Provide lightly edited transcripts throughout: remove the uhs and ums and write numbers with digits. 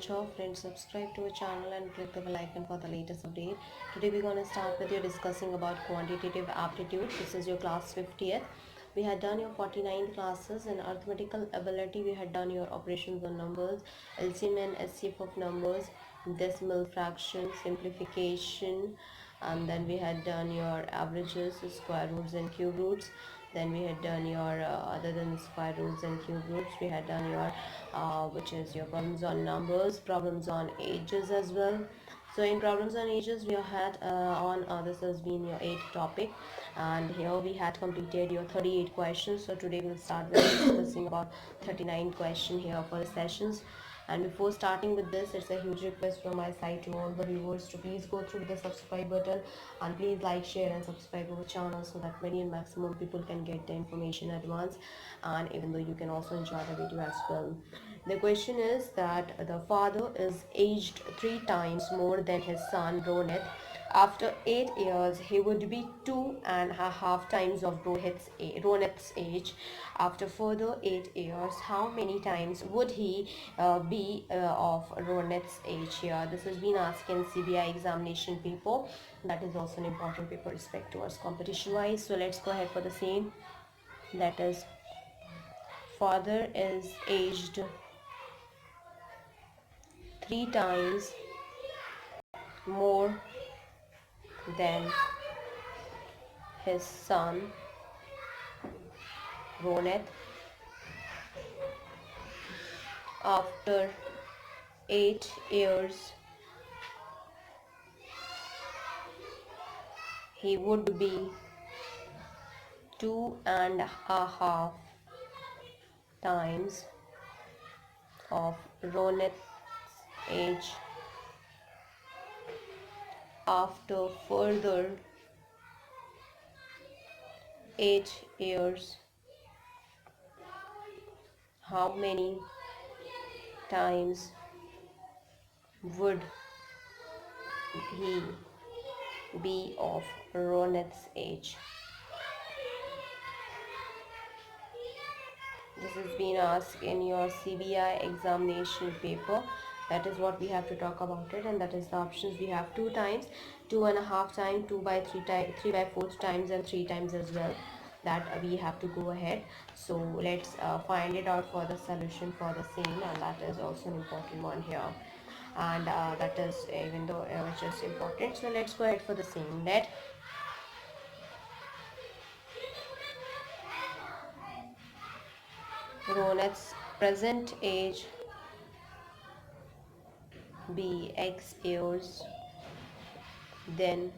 watch our friends, subscribe to our channel and click the bell icon for the latest update. Today we're going to start with you discussing about quantitative aptitude. This is your class 50th. We had done your 49 classes. In arithmetical ability we had done your operations on numbers, LCM and SCF of numbers, decimal fraction, simplification, and then we had done your averages, square roots and cube roots. Then we had done your other than square roots and cube roots, we had done your which is your problems on numbers, problems on ages as well. So in problems on ages we had this has been your 8th topic, and here we had completed your 38 questions. So today we'll start with discussing about 39 question here for the sessions. And before starting with this, it's a huge request from my side to all the viewers to please go through the subscribe button and please like, share and subscribe our channel so that many and maximum people can get the information at once, and even though you can also enjoy the video as well. The question is that the father is aged 3 times more than his son Ronit. After 8 years, he would be 2.5 times of Ronit's age. After further 8 years, how many times would he be of Ronit's age here? This has been asked in CBI examination paper. That is also an important paper respect towards competition wise. So let's go ahead for the same. That is, father is aged 3 times more than his son Ronit. After 8 years, he would be 2.5 times of Ronit's age. After further 8 years, how many times would he be of Ronit's age? This has been asked in your CBI examination paper. That is what we have to talk about it, and that is the options we have: 2 times, 2.5 times, 2 by 3 times, 3 by 4 times, and 3 times as well. That we have to go ahead. So let's find it out for the solution for the same, and that is also an important one here, and that is even though which is important. So let's go ahead for the same. Let Ronit's present age be X years, then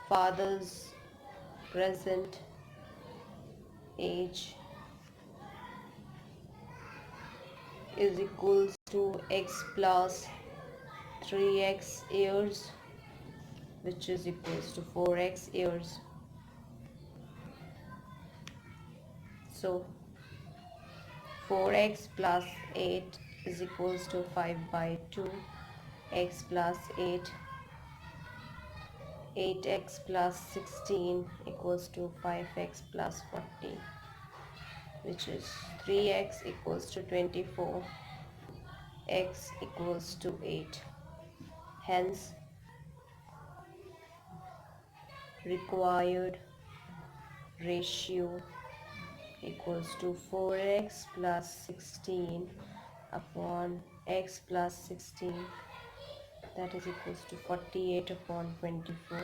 father's present age is equals to X plus 3X years, which is equals to 4X years. So 4x plus 8 is equals to 5 by 2, x plus 8, 8x plus 16 equals to 5x plus 40, which is 3x equals to 24, x equals to 8. Hence, required ratio equals to 4x plus 16 upon x plus 16, that is equals to 48 upon 24.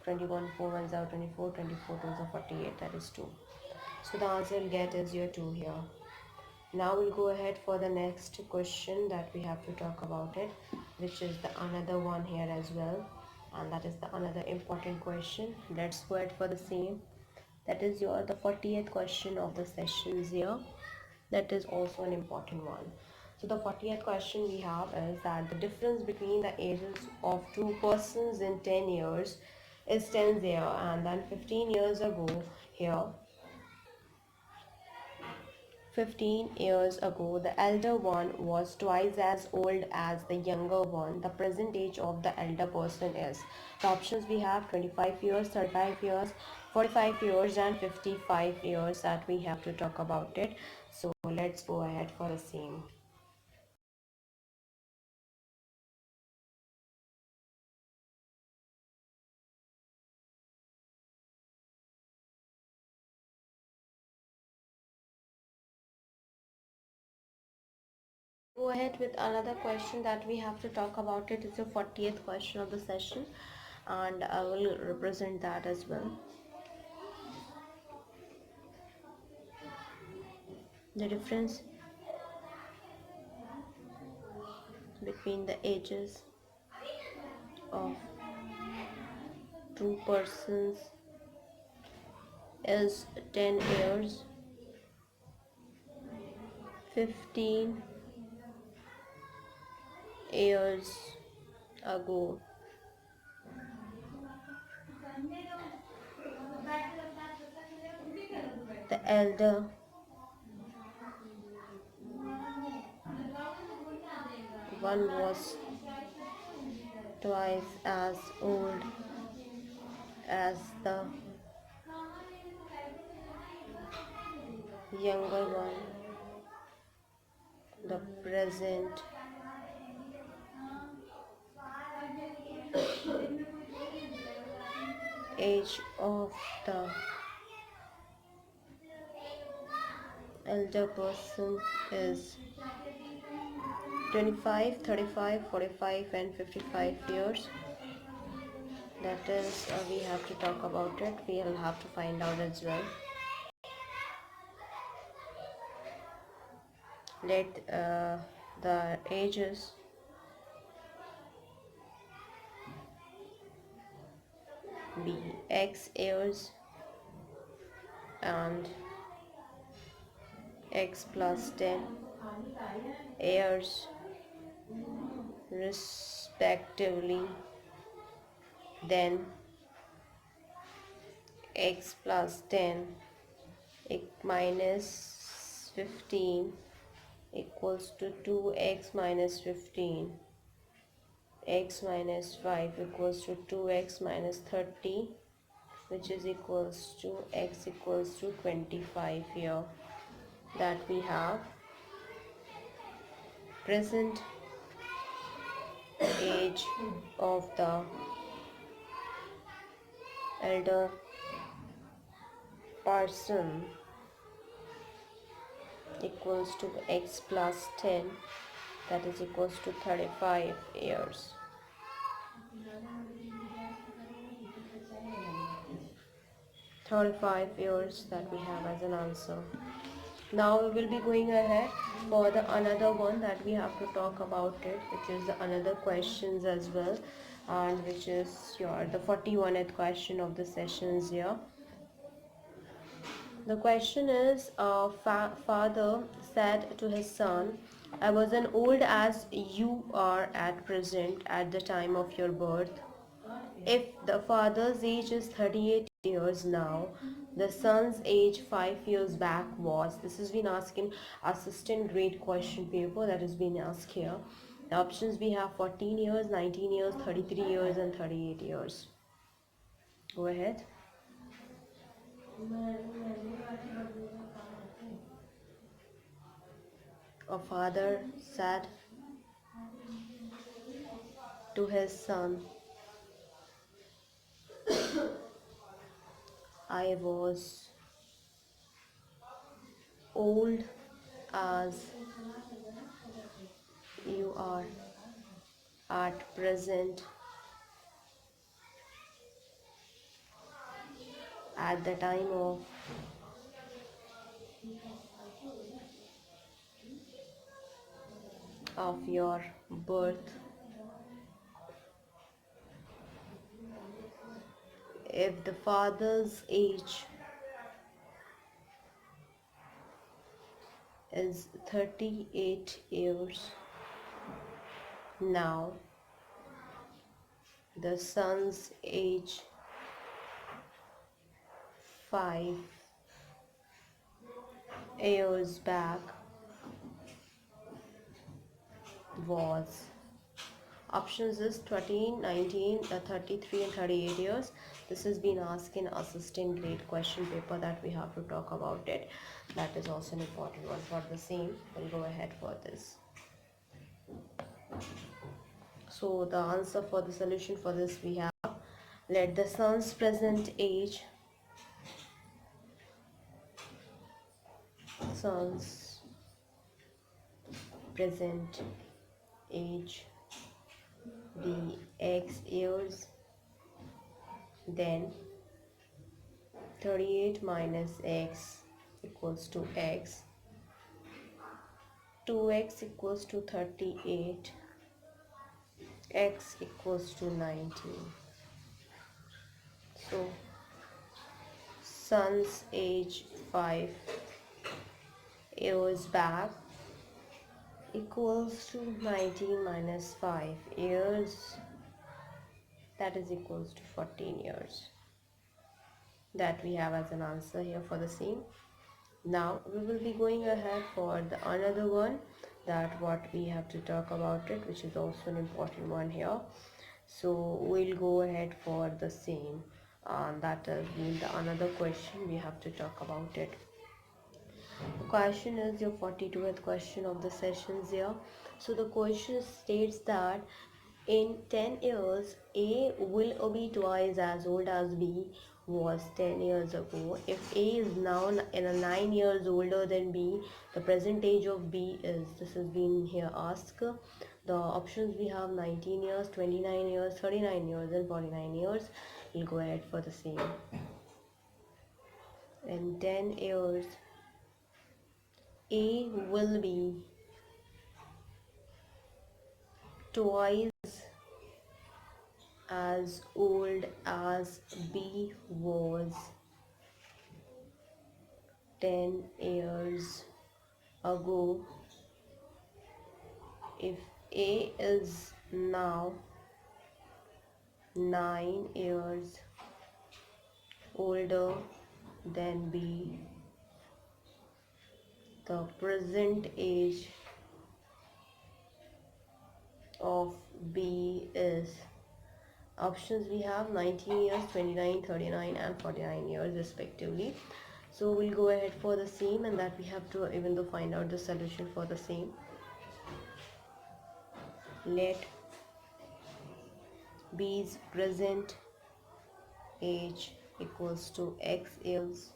21 4 ones are 24, 24 2s are 48, that is 2. So the answer you'll get is your 2 here. Now we'll go ahead for the next question that we have to talk about it, which is the another one here as well, and that is the another important question. Let's go ahead for the same. That is the 40th question of the sessions here. That is also an important one. So the 40th question we have is that the difference between the ages of 2 persons in 10 years is 10 here, and then 15 years ago here, 15 years ago, the elder one was twice as old as the younger one. The present age of the elder person is. The options we have: 25 years, 35 years, 45 years and 55 years that we have to talk about it. So let's go ahead for the same. Go ahead with another question that we have to talk about. It is the 40th question of the session, and I will represent that as well. The difference between the ages of two persons is 10 years, 15 years ago. The elder one was twice as old as the younger one. The present age of the elder person is 25, 35, 45 and 55 years. That is, we have to talk about it. We will have to find out as well. Let the ages be x years and x plus 10 years respectively. Then x plus 10 minus 15 equals to 2x minus 15. X minus 5 equals to 2x minus 30, which is equals to x equals to 25 here. That we have present age of the elder person equals to x plus 10, that is equals to 35 years. That we have as an answer. Now we will be going ahead for the another one that we have to talk about it, which is the another questions as well, and which is the 41st question of the sessions here. The question is, father said to his son, I was as old as you are at present at the time of your birth. If the father's age is 38 years now, the son's age 5 years back was. This has been asked in assistant grade question paper that has been asked here. The options we have 14 years, 19 years, 33 years and 38 years. Go ahead. A father said to his son, I was old as you are at present at the time of your birth. If the father's age is 38 years now, the son's age 5 years back was. Options is 13, 19, 33 and 38 years. This has been asked in assistant grade question paper that we have to talk about it. That is also an important one for the same. We'll go ahead for this. So the answer for the solution for this we have, let the son's present age present age be x years, then 38 minus x equals to x, 2x equals to 38, x equals to 19. So son's age 5 years back equals to 19 minus 5 years, that is equals to 14 years. That we have as an answer here for the same. Now we will be going ahead for the another one, that what we have to talk about it, which is also an important one here. So we'll go ahead for the same, that is the another question we have to talk about it. The question is your 42th question of the sessions here. So the question states that in 10 years A will be twice as old as B was 10 years ago. If A is now in a 9 years older than B, the present age of B is, this has been here asked. The options we have 19 years, 29 years, 39 years and 49 years. We'll go ahead for the same. In 10 years A will be twice as old as B was 10 years ago. If A is now 9 years older than B, the present age of B is, options we have 19 years, 29, 39 and 49 years respectively. So we'll go ahead for the same, and that we have to even though find out the solution for the same. Let B's present age equals to x years,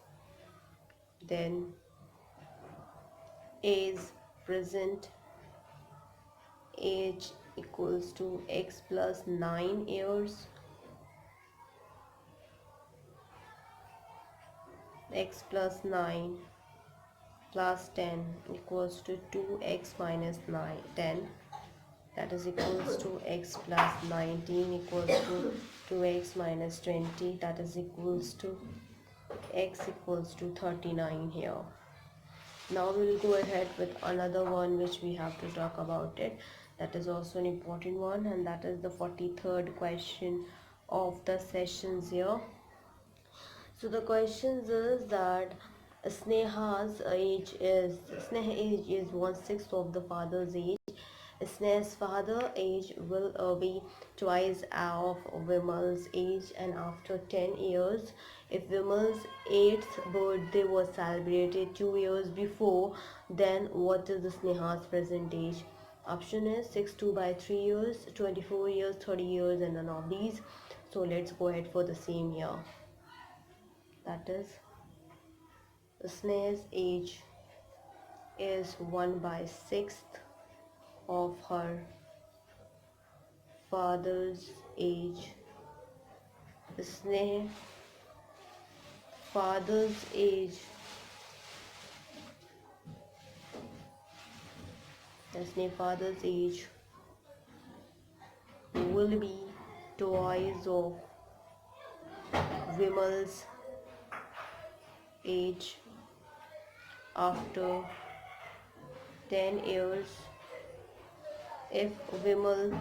then A's present age equals to x plus 9 years, x plus 9 plus 10 equals to 2x minus 10, that is equals to x plus 19 equals to 2x minus 20, that is equals to x equals to 39 here. Now we will go ahead with another one which we have to talk about it. That is also an important one, and that is the 43rd question of the sessions here. So the questions is that Sneha's age is 1/6 of the father's age. Sneha's father's age will be twice of Vimal's age, and after 10 years, if Vimal's 8th birthday was celebrated 2 years before, then what is the Sneha's present age? Option is 62 by 3 years, 24 years, 30 years and none of these. So let's go ahead for the same here. That is, Sneha's age is 1/6 of her father's age. Sneha's father's age will be twice of Vimal's age after 10 years. If Vimal's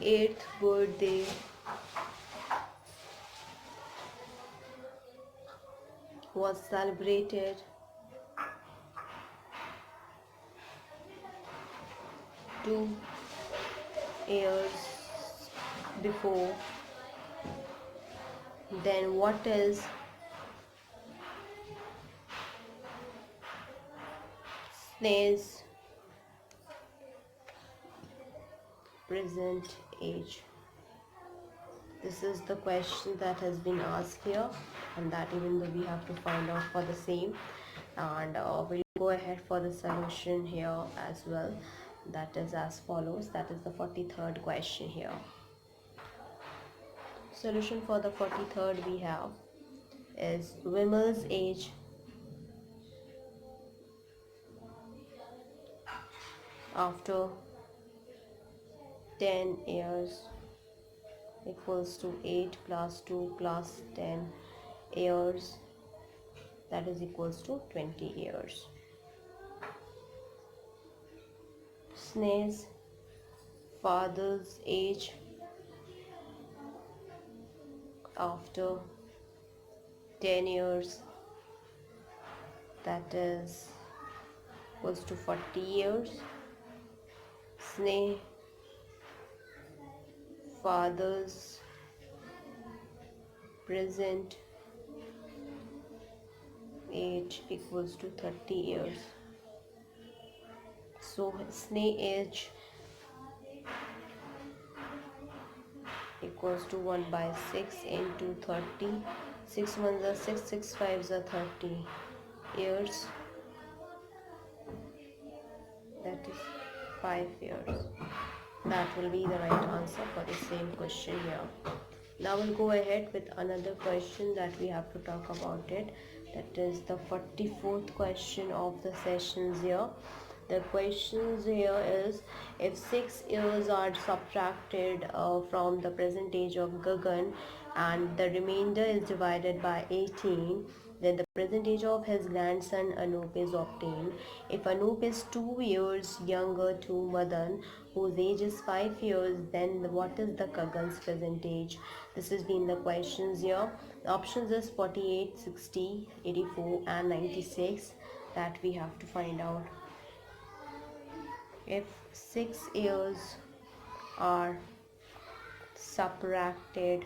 8th birthday was celebrated 2 years before, then what is Sneha's present age? This is the question that has been asked here, and that even though we have to find out for the same. and we'll go ahead for the solution here as well. That is as follows. That is the 43rd question here. Solution for the 43rd we have is Wimmel's age after 10 years equals to 8 plus 2 plus 10 years, that is equals to 20 years. Sneha's father's age after 10 years, that is equals to 40 years. Sneha's father's present age equals to 30 years. So Sneha's age equals to 1 by 6 into 30. 6 ones are 6, 6 fives are 30 years. That is 5 years. That will be the right answer for the same question here. Now we'll go ahead with another question that we have to talk about it. That is the 44th question of the sessions here. The questions here is, if 6 years are subtracted from the present age of Gagan and the remainder is divided by 18, then the present age of his grandson Anup is obtained. If Anup is 2 years younger to Madan, whose age is 5 years, then what is the Gagan's present age? This has been the questions here. The options is 48, 60, 84 and 96 that we have to find out. If 6 years are subtracted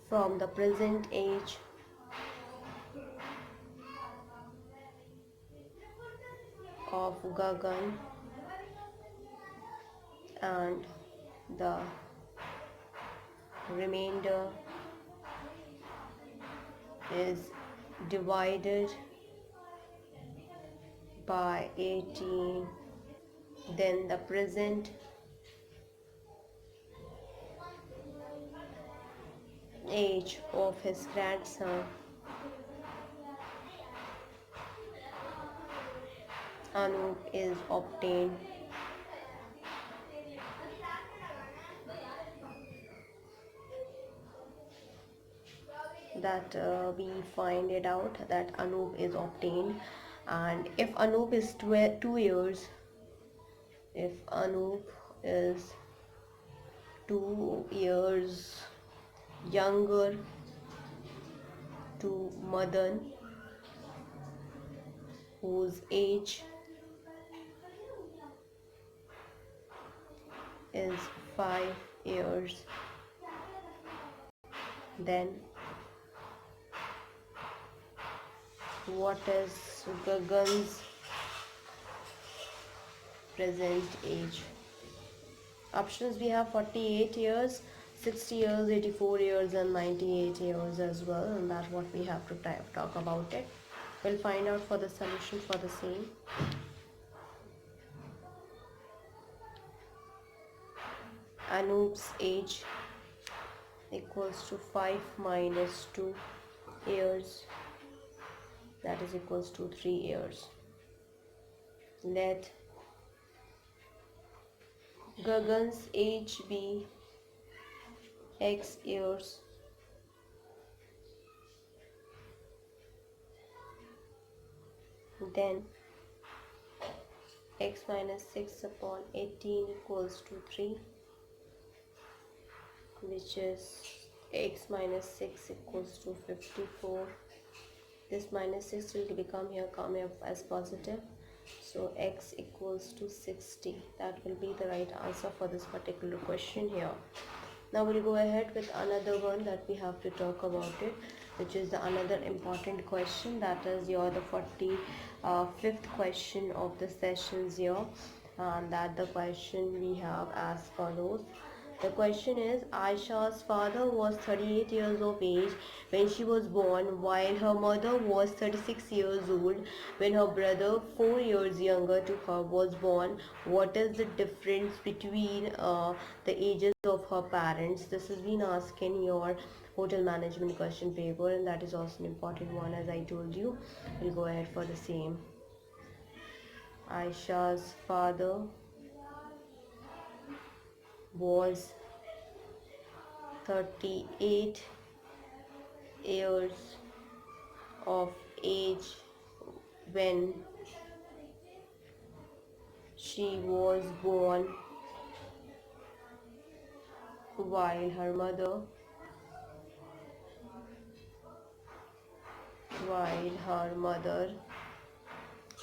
from the present age of Gagan and the remainder is divided by 18, then the present age of his grandson Anup is obtained. That we find it out that Anup is obtained, and if Anup is 2 years, if Anup is 2 years younger to Madan, whose age is 5 years, then what is Gagan's present age? Options we have 48 years, 60 years, 84 years and 98 years as well, and that's what we have to talk about it. We'll find out for the solution for the same. Anup's age equals to 5 minus 2 years, that is equals to 3 years. Let Gagan's age be x years, then x minus 6 upon 18 equals to 3, which is x minus 6 equals to 54. This minus 6 will come here as positive, so x equals to 60. That will be the right answer for this particular question here. Now we'll go ahead with another one that we have to talk about it, which is another important question. That is the 45th question of the sessions here, and that the question we have as follows. The question is, Aisha's father was 38 years of age when she was born, while her mother was 36 years old when her brother, 4 years younger to her, was born. What is the difference between the ages of her parents? This has been asked in your hotel management question paper, and that is also an important one, as I told you. We'll go ahead for the same. Aisha's father was 38 years of age when she was born, while her mother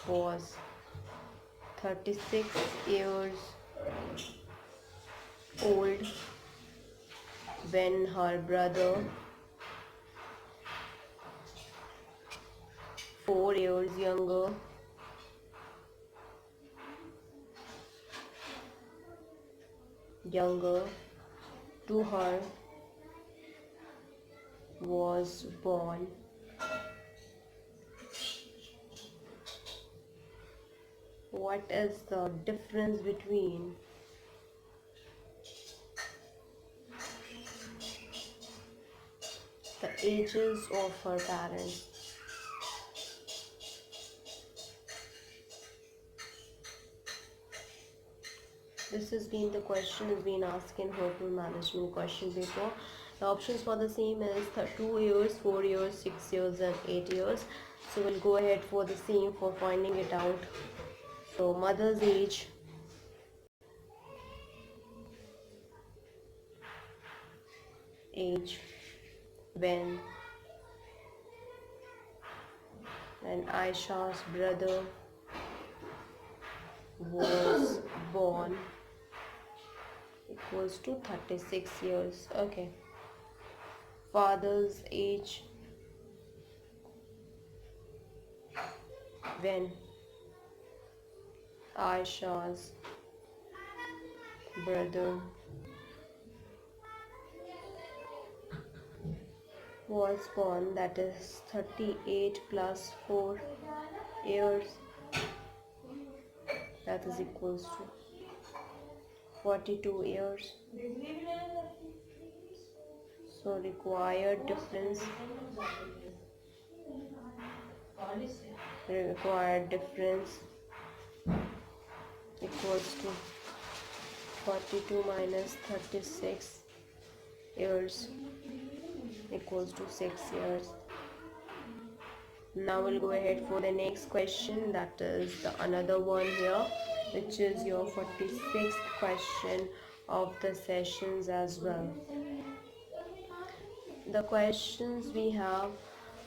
was 36 years old when her brother, 4 years younger to her, was born. What is the difference between the ages of her parents? This has been the question has been asked in hotel management question paper. The options for the same is 2 years, 4 years, 6 years and 8 years. So we'll go ahead for the same for finding it out. So mother's age, when Aisha's brother was born, equals to 36 years. Okay. Father's age when Aisha's brother was born, that is 38 plus 4 years, that is equals to 42 years. So required difference equals to 42 minus 36 years equals to 6 years. Now we'll go ahead for the next question, that is the another one here, which is your 46th question of the sessions as well. The questions we have,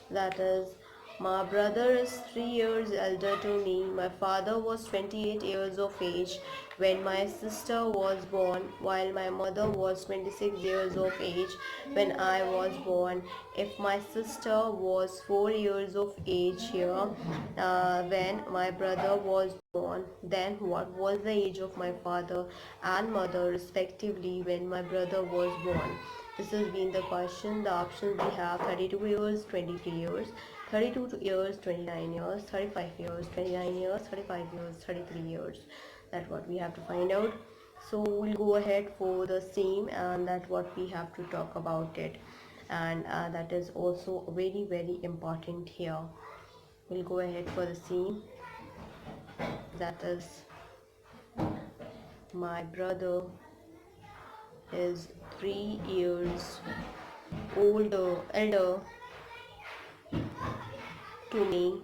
that is, my brother is 3 years elder to me. My father was 28 years of age when my sister was born, while my mother was 26 years of age when I was born. If my sister was 4 years of age here when my brother was born, then what was the age of my father and mother respectively when my brother was born? This has been the question. The options we have 32 years, 23 years, 32 years, 29 years, 35 years, 29 years, 35 years, 33 years. That's what we have to find out. So we'll go ahead for the same, and that's what we have to talk about it. And that is also very, very important here. We'll go ahead for the same. That is, my brother is 3 years elder to me.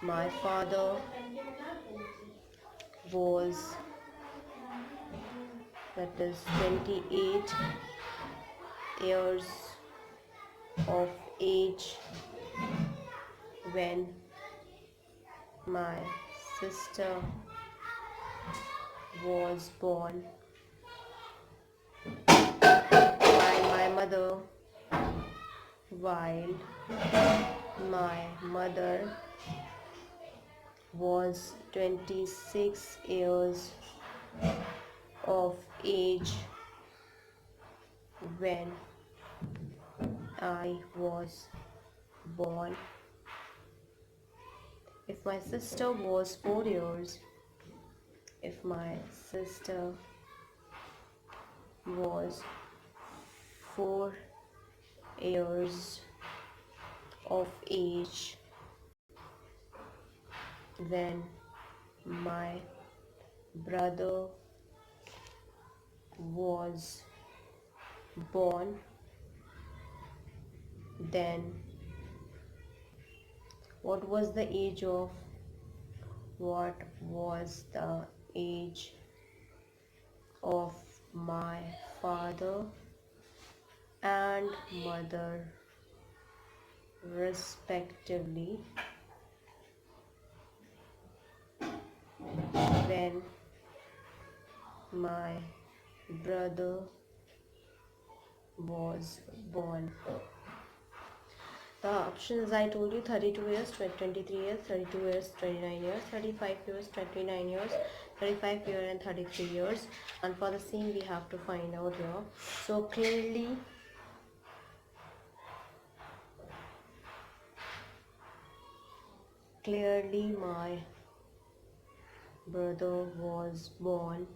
My father was, that is 28 years of age when my sister was born, while my mother was 26 years of age when I was born. If my sister was 4 years, if my sister was 4 years of age, when my brother was born, then what was the age of my father and mother respectively when my brother was born? The options I told you: 32 years, 23 years, 32 years, 29 years, 35 years, 29 years, 35 years and 33 years. And for the same we have to find out here. So clearly my brother was born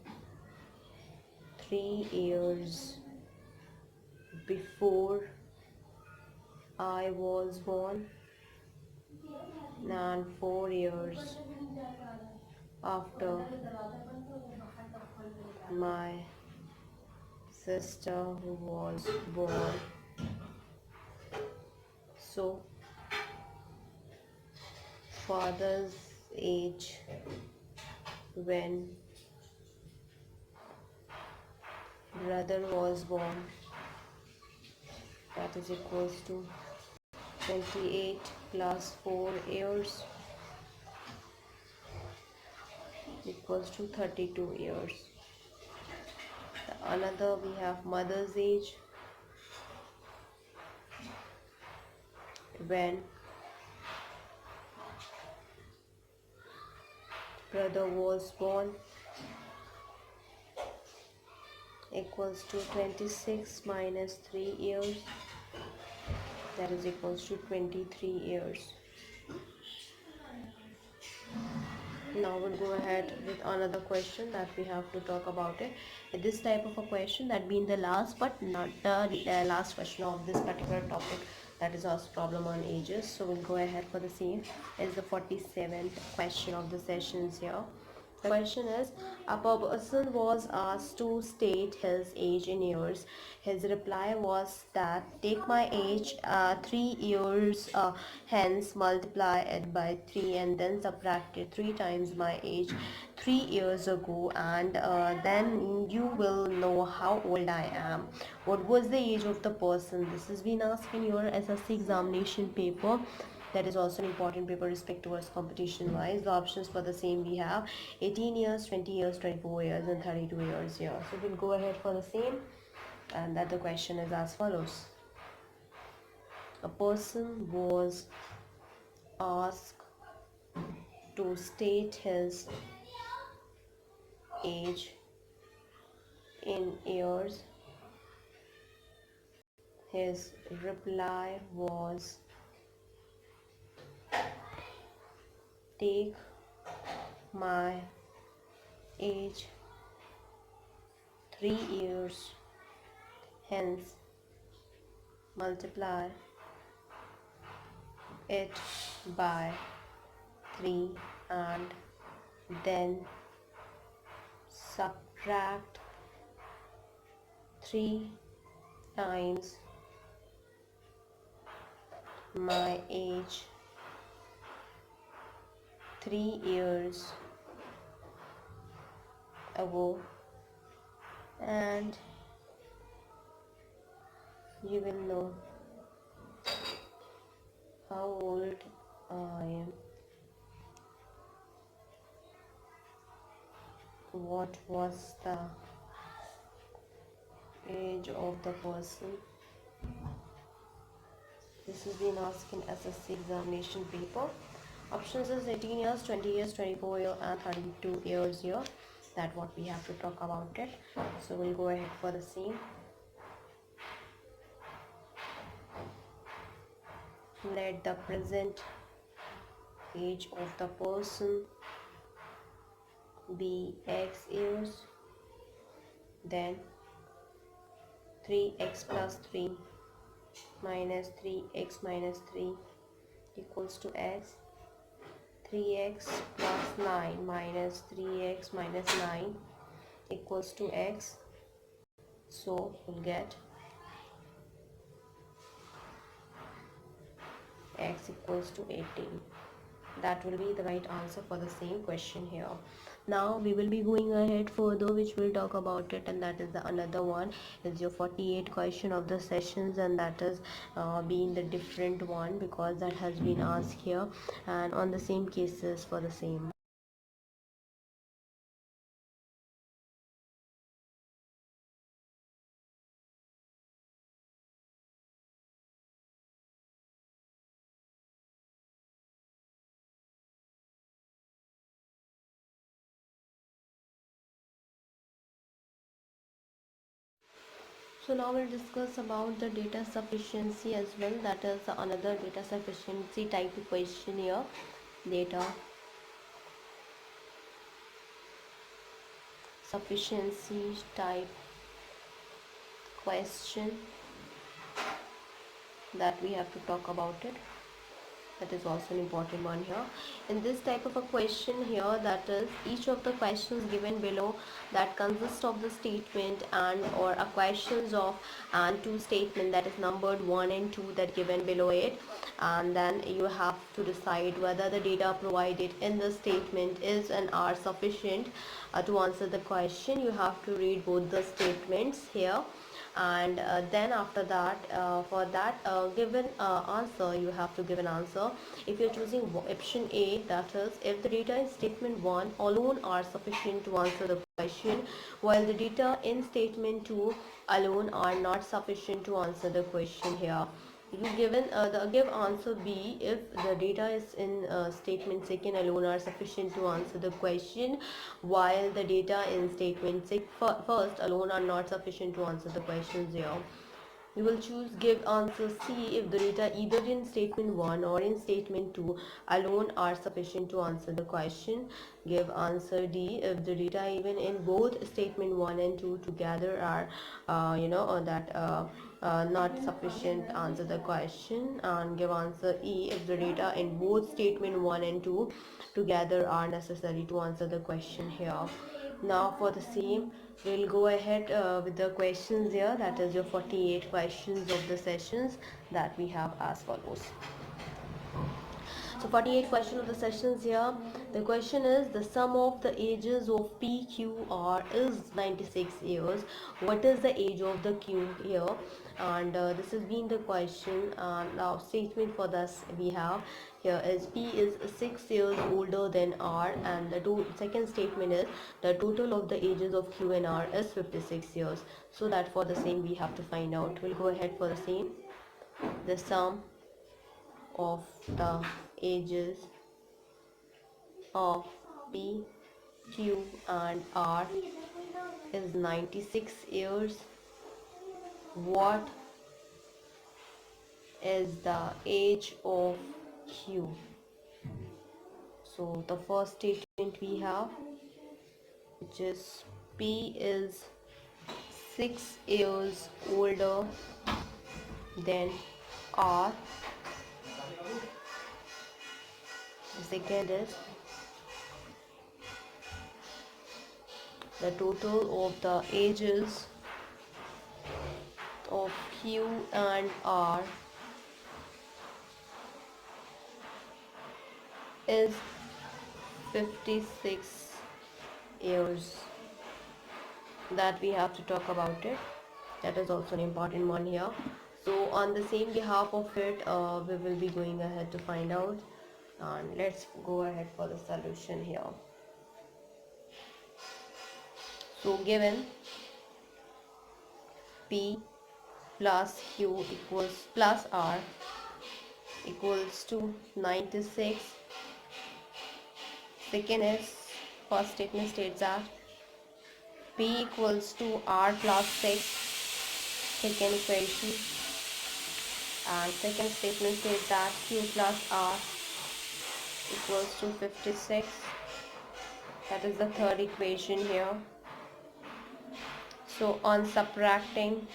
3 years before I was born and 4 years after my sister was born. So father's age when brother was born, that is equals to 28 plus 4 years equals to 32 years. Another we have mother's age when brother was born, equals to 26 minus 3 years, that is equals to 23 years. Now we'll go ahead with another question that we have to talk about it. This type of a question that being the last but not the last question of this particular topic, that is also problem on ages. So we'll go ahead for the same. It's the 47th question of the sessions here. The question is, a person was asked to state his age in years. His reply was that take my age 3 years hence, multiply it by 3 and then subtract it 3 times my age 3 years ago, and then you will know how old I am. What was the age of the person? This has been asked in your SSC examination paper. That is also an important paper respect towards competition wise. The options for the same we have 18 years, 20 years, 24 years and 32 years here. So we'll go ahead for the same, and that the question is as follows. A person was asked to state his age in years. His reply was take my age 3 years hence, multiply it by 3 and then subtract 3 times my age 3 years ago, and you will know how old I am. What was the age of the person? This has been asked in SSC examination paper. Options is 18 years, 20 years, 24 years and 32 years here. That what we have to talk about it. So we'll go ahead for the same. let the present age of the person be x years, then 3x plus 3 minus 3x minus 3 equals to x, 3x plus 9 minus 3x minus 9 equals to x. So we'll get x equals to 18. That will be the right answer for the same question here. Now we will be going ahead further, which we'll talk about it, and that is the another one is your 48 question of the sessions, and that is being the different one because that has been asked here and on the same cases for the same. So now we'll discuss about the data sufficiency as well. That is another data sufficiency type of question here. Data sufficiency type question that we have to talk about it. That is also an important one here. In this type of a question here, that is each of the questions given below that consist of the statement and or a questions of and two statement that is numbered 1 and 2 that given below it, and then you have to decide whether the data provided in the statement is and are sufficient to answer the question. You have to read both the statements here, and then after that for that given answer you have to give an answer. If you're choosing option A, that is if the data in statement 1 alone are sufficient to answer the question, while the data in statement 2 alone are not sufficient to answer the question here. You given give answer B if the data is in statement second alone are sufficient to answer the question, while the data in statement first alone are not sufficient to answer the questions here. You will choose give answer C if the data either in statement 1 or in statement 2 alone are sufficient to answer the question. Give answer D if the data even in both statement 1 and 2 together are not sufficient to answer the question. And give answer E if the data in both statement 1 and 2 together are necessary to answer the question here. Now for the same, we'll go ahead with the questions here. That is your 48 questions of the sessions that we have as follows. So 48 question of the sessions here. The question is the sum of the ages of P, Q, R is 96 years. What is the age of the Q here? And this has been the question. Now statement for this we have here is P is 6 years older than R, and the second statement is the total of the ages of Q and R is 56 years. So that for the same we have to find out. We'll go ahead for the same. The sum of the ages of P, Q and R is 96 years. What is the age of Q? So the first statement we have, which is P is 6 years older than R. The second is the total of the ages of Q and R is 56 years. That we have to talk about it. That is also an important one here. So on the same behalf of it, we will be going ahead to find out, and let's go ahead for the solution here. So given P plus Q equals plus R equals to 96. Second is, first statement states that P equals to R plus 6, second equation, And second statement says that Q plus R equals to 56. That is the third equation here. So on subtracting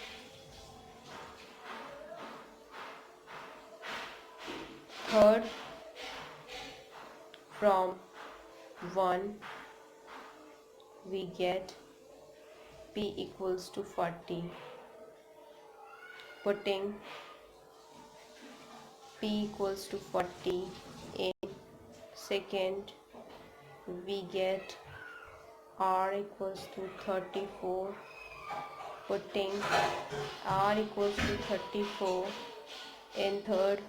third from 1, we get P equals to 40. Putting P equals to 40 in second, we get R equals to 34. Putting R equals to 34 in third,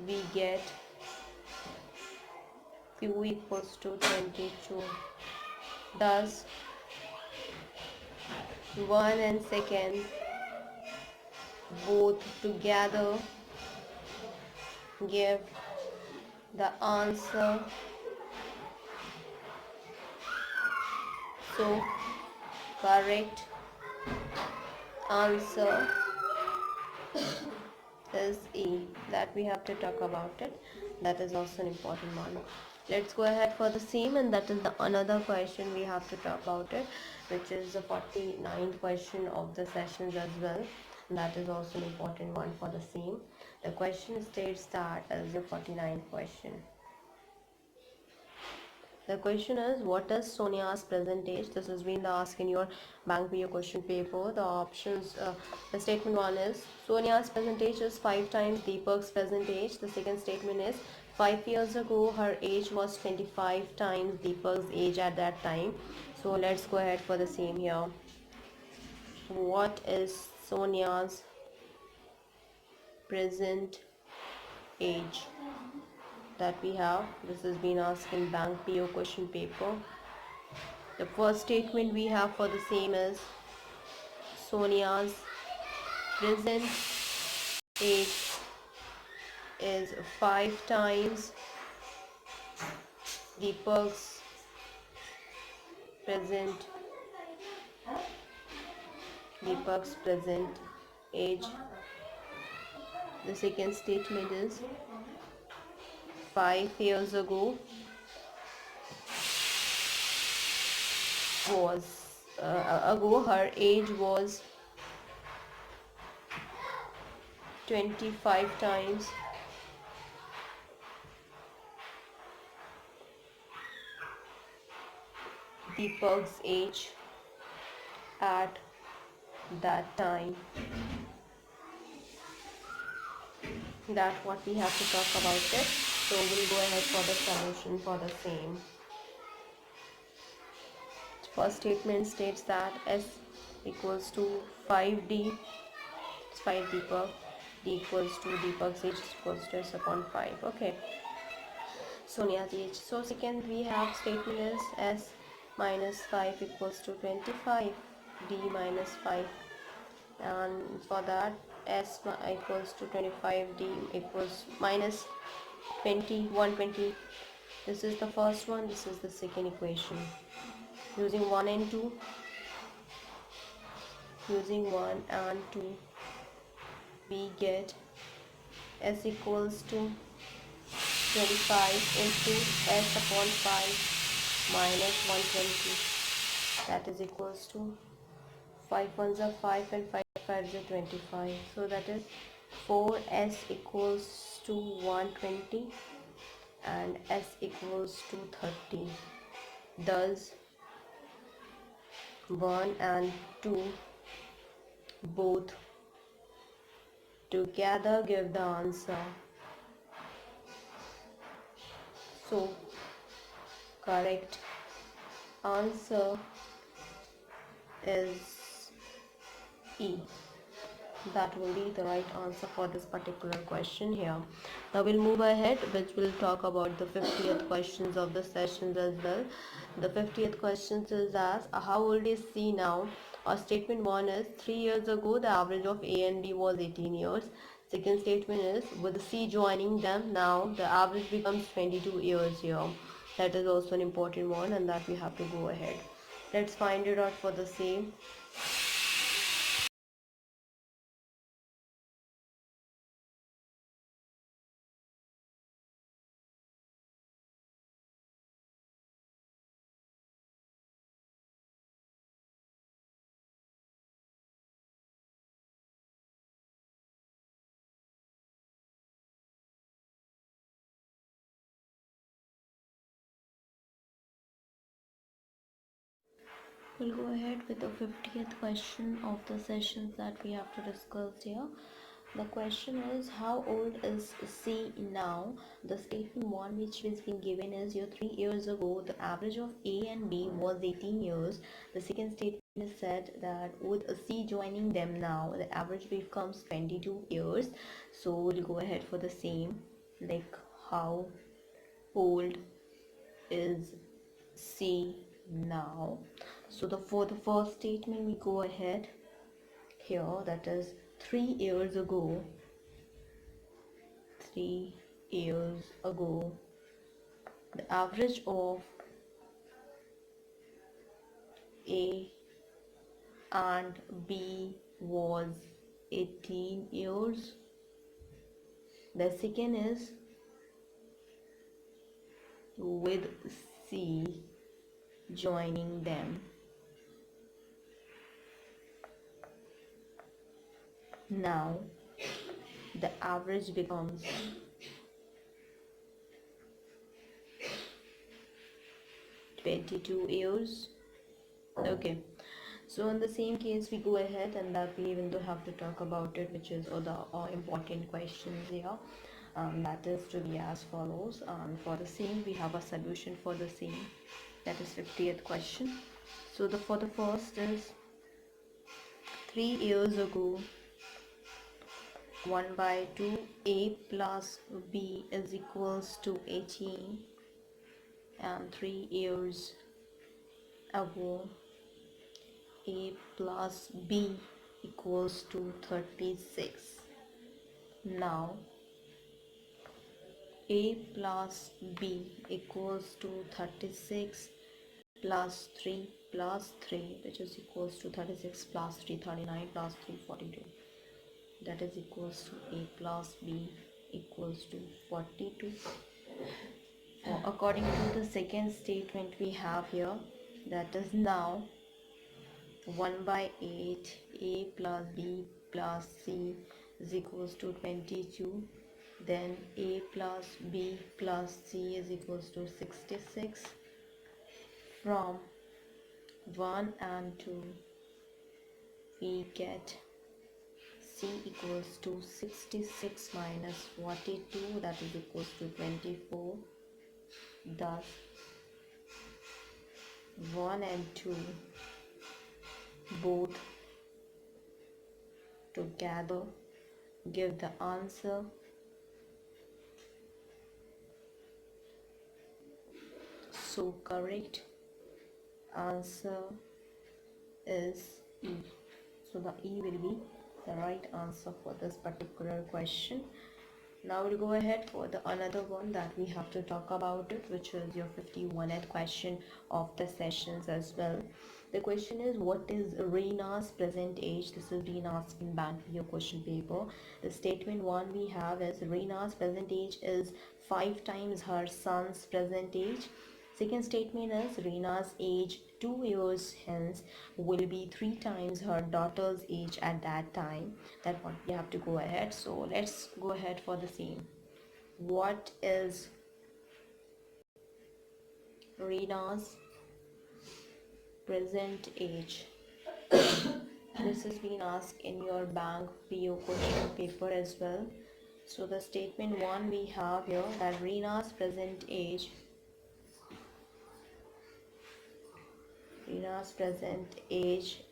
we get Q equals to 22. Thus 1 and second both together give the answer. So correct answer is E. That we have to talk about it. That is also an important one. Let's go ahead for the same, and that is the another question we have to talk about it, which is the 49th question of the sessions as well. That is also an important one for the same. The question states that as the 49th question. The question is, what is Sonia's percentage? This has been asked in your bank PO question paper. The options, the statement one is Sonia's percentage is 5 times Deepak's percentage. The second statement is 5 years ago her age was 25 times Deepak's age at that time. So let's go ahead for the same here. What is Sonia's present age? That we have, this has been asked in bank PO question paper. The first statement we have for the same is Sonia's present age is 5 times Deepak's present age. The second statement is 5 years ago her age was 25 times Deepak's age at that time. That's what we have to talk about it. So we'll go ahead for the solution for the same. First statement states that S equals to 5D, it's 5 Deepak, D equals to Deepak's age equals to S upon 5. Okay, Sonia's age. So second we have statement is S minus 5 equals to 25, D minus 5, and for that S equals to 25, D equals minus 20, 120. This is the first one, this is the second equation. Using 1 and 2, we get S equals to 25 into S upon 5 minus 120. That is equals to 5 ones are 5 and 5 5s are 25. So that is 4S equals to 120 and S equals to 30. Thus 1 and 2 both together give the answer. So correct answer is E. That will be the right answer for this particular question here. Now we'll move ahead, which will talk about the 50th questions of the sessions as well. The 50th questions is as how old is C now? Our statement 1 is 3 years ago the average of A and B was 18 years. Second statement is with C joining them now the average becomes 22 years here. That is also an important one, and that we have to go ahead. Let's find it out for the same. We'll go ahead with the 50th question of the sessions that we have to discuss here. The question is, how old is C now? The statement one which is being given is, 3 years ago the average of A and B was 18 years. The second statement is said that with C joining them now, the average becomes 22 years. So we'll go ahead for the same, like how old is C now. So for the first statement we go ahead here, that is 3 years ago. 3 years ago the average of A and B was 18 years. The second is, with C joining them now, the average becomes 22 years. Okay, so in the same case we go ahead, and that we even though have to talk about it, which is the important questions here. That is to be as follows. For the same we have a solution for the same, that is 50th question. So for the first is, 3 years ago 1 by 2 A plus B is equals to 18, and 3 years ago A plus B equals to 36. Now A plus B equals to 36 plus 3 plus 3, which is equals to 36 plus 3, 39 plus 3, 42. That is equals to A plus B equals to 42. According to the second statement we have here, that is now 1 by 8 A plus B plus C is equals to 22. Then A plus B plus C is equals to 66. From 1 and 2 we get C equals to 66 minus 42, that is equals to 24. Thus 1 and 2 both together give the answer so correct answer is E. So the E will be the right answer for this particular question. Now we'll go ahead for the another one that we have to talk about it, which is your 51st question of the sessions as well. The question is, what is Reyna's present age? This is being asked in bank PO question paper. The statement one we have is, Reyna's present age is 5 times her son's present age. Second statement is, Reyna's age 2 years hence will be 3 times her daughter's age at that time. That what we have to go ahead. So let's go ahead for the same. What is Reyna's present age? This is being asked in your bank PO question paper as well. So the statement one we have here, that Reyna's present age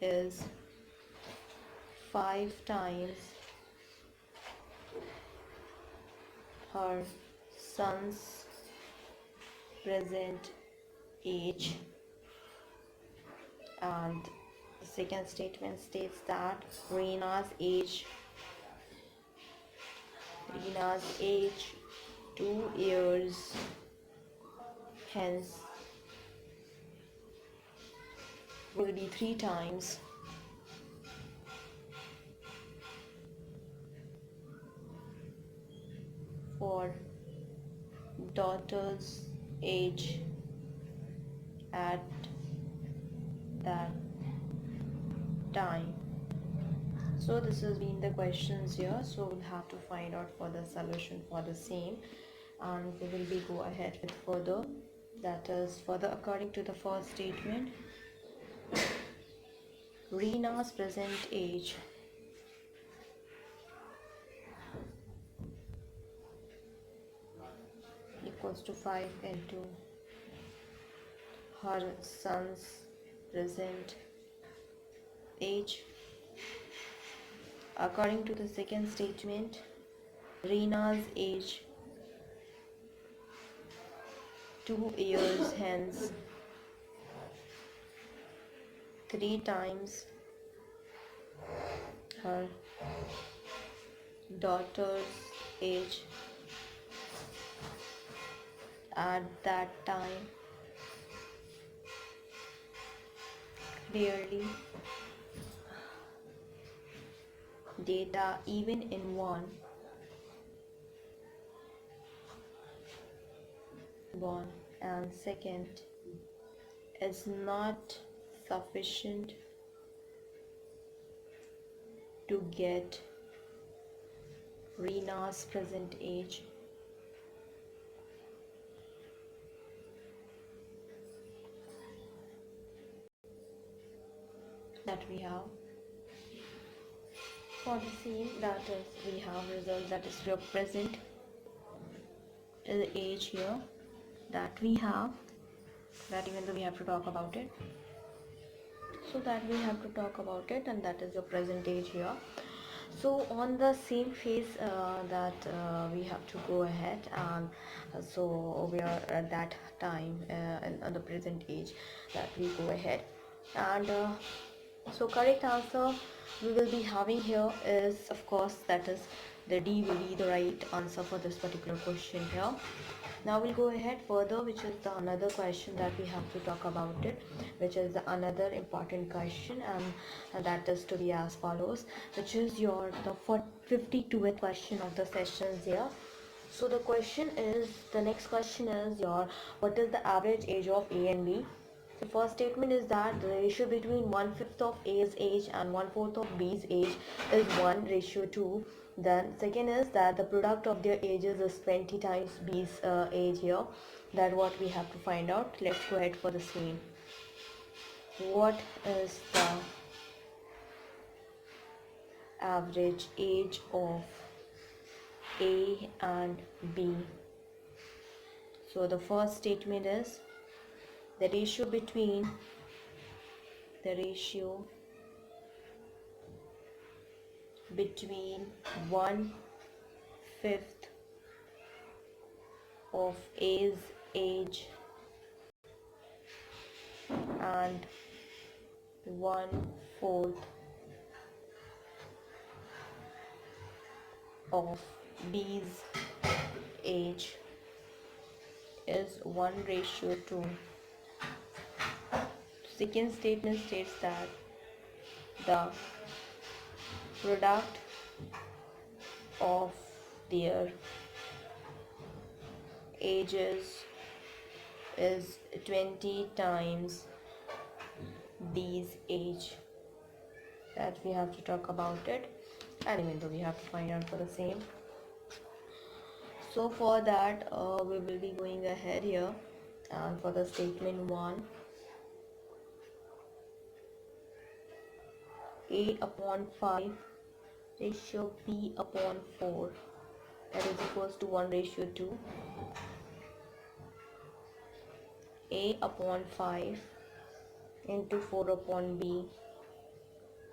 is 5 times her son's present age. And the second statement states that Reyna's age 2 years hence will be 3 times for daughter's age at that time. So this has been the questions here. So we'll have to find out for the solution for the same, and we will go ahead with further. That is further according to the first statement. Reyna's present age equals to 5 into her son's present age. According to the second statement, Reyna's age 2 years hence 3 times her daughter's age at that time. Clearly, data even in one and second is not sufficient to get Reyna's present age. That we have for the same, that is we have result that is your present age here, that we have, that even though we have to talk about it, so that we have to talk about it, and that is your present age here. So on the same phase that we have to go ahead, and so we are at that time on the present age that we go ahead, and so correct answer we will be having here is, of course, that is the D will be the right answer for this particular question here. Now we'll go ahead further, which is the another question that we have to talk about it, which is the another important question, and that is to be as follows, which is your the 52th question of the sessions here. So the question is, the next question is your, what is the average age of A and B? The first statement is that the ratio between 1/5 of A's age and 1/4 of B's age is 1:2. Then second is that the product of their ages is 20 times B's age here. That what we have to find out. Let's go ahead for the same. What is the average age of A and B? So the first statement is the ratio between 1/5 of A's age and 1/4 of B's age is 1:2. Second statement states that the product of their ages is 20 times B's age. That we have to talk about it, and even though we have to find out for the same. So for that we will be going ahead here, and for the statement 1, A upon 5 ratio B upon 4, that is equals to 1:2. A upon 5 into 4 upon B,